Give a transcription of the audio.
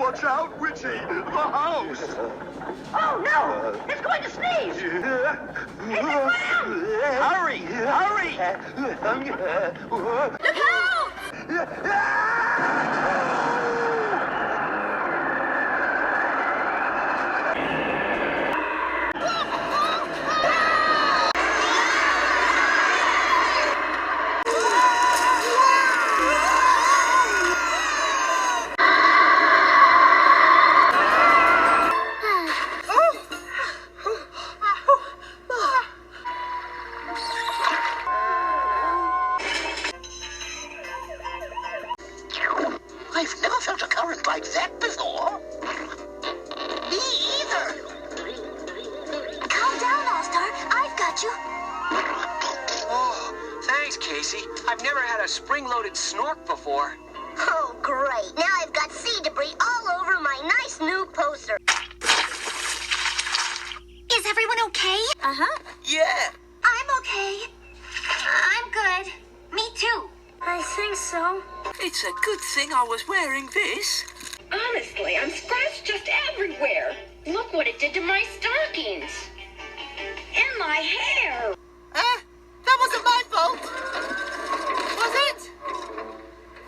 Watch out, Witchy! The house! Oh, no! It's going to sneeze! Hit the ground! Hurry! Hurry! Look out! I've never felt a current like that before. Me either. Calm down, All-Star. I've got you. Oh, thanks, Casey. I've never had a spring-loaded snork before. Oh, great. Now I've got sea debris all over my nice new poster. Is everyone okay? Uh-huh. Yeah. I'm okay. I'm good. Me too. I think so. It's a good thing I was wearing this. Honestly, I'm scratched just everywhere. Look what it did to my stockings.